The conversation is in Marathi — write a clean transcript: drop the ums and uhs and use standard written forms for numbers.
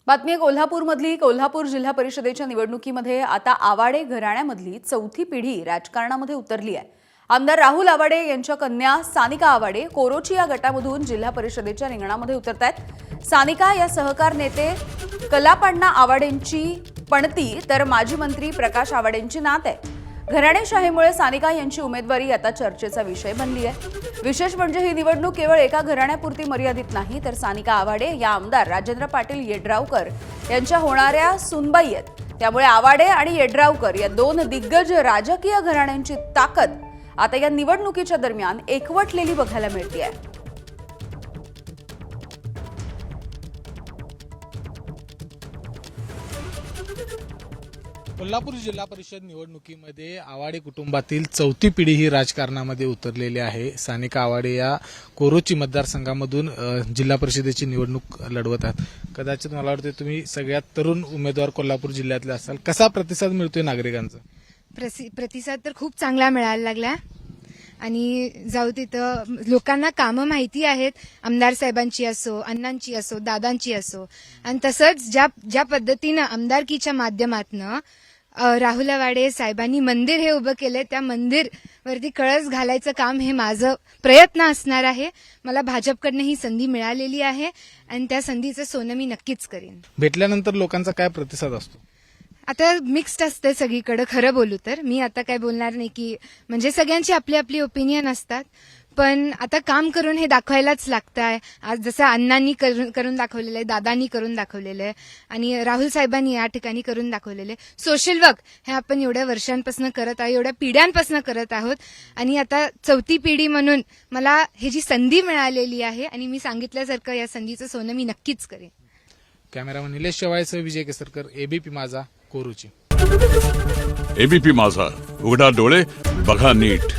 बातमी आहे कोल्हापूरमधली। कोल्हापूर जिल्हा परिषदेच्या निवडणुकीमध्ये आता आवाडे घराण्यामधली चौथी पिढी राजकारणामध्ये उतरली आहे। आमदार राहुल आवाडे यांच्या कन्या सानिका आवाडे कोरोची या गटामधून जिल्हा परिषदेच्या रिंगणामध्ये उतरतायत। सानिका या सहकार नेते कलापाण्णा आवाडेंची पणती तर माजी मंत्री प्रकाश आवाडेंची नात आहे। घराणेशाहीमुळे सानिका यांची उमेदवारी आता चर्चेचा विषय बनली आहे। विशेष म्हणजे ही निवडणूक केवळ एका घराण्यापुरती मर्यादित नाही, तर सानिका आवाडे या आमदार राजेंद्र पाटील येड्रावकर यांच्या होणाऱ्या सुनबाई आहेत। त्यामुळे आवाडे आणि येड्रावकर या दोन दिग्गज राजकीय घराण्यांची ताकद आता या निवडणुकीच्या दरम्यान एकवटलेली बघायला मिळते। कोल्हापूर जिल्हा परिषद निवडणुकीमध्ये आवाडे कुटुंबातील चौथी पिढी ही राजकारणामध्ये उतरलेली आहे। सानिका आवाडे या कोरोची मतदारसंघामधून जिल्हा परिषदेची निवडणूक लढवत आहेत। कदाचित मला वाटते तुम्ही सगळ्यात तरुण उमेदवार कोल्हापूर जिल्ह्यातले असाल। कसा प्रतिसाद मिळतोय नागरिकांचा? प्रतिसाद तर खूप चांगला मिळायला लागला आणि जाऊ तिथं लोकांना कामं माहिती आहेत, आमदार साहेबांची असो, अण्णांची असो, दादांची असो, आणि तसंच ज्या पद्धतीनं आमदारकीच्या माध्यमातनं राहुल आवाडे साहेबांनी मंदिर हे उभं केलंय, त्या मंदिर वरती कळस घालायचं काम हे माझं प्रयत्न असणार आहे। मला भाजपकडनं ही संधी मिळालेली आहे आणि त्या संधीचं सोनं मी नक्कीच करेन। भेटल्यानंतर लोकांचा काय प्रतिसाद असतो? आता मिक्स्ड असते सगळीकडे। खरं बोलू तर मी आता काय बोलणार नाही की म्हणजे सगळ्यांची आपली आपली ओपिनियन असतात, पण आता काम करून हे दाखवायलाच लागतंय। आज जसं अण्णांनी करून दाखवलेलं आहे, दादांनी करून दाखवलेलं आहे आणि राहुल साहेबांनी या ठिकाणी करून दाखवलेलं आहे। सोशल वर्क हे आपण एवढ्या वर्षांपासून करत आहोत, एवढ्या पिढ्यांपासून करत आहोत आणि आता चौथी पिढी म्हणून मला ही जी संधी मिळालेली आहे आणि मी सांगितल्यासारखं या संधीचं सोनं मी नक्कीच करेन। कॅमेरामन निलेश शेवाळेसह विजय केसरकर, एबीपी माझा, कोरोची। एबीपी माझा, उघडा डोळे बघा नीट।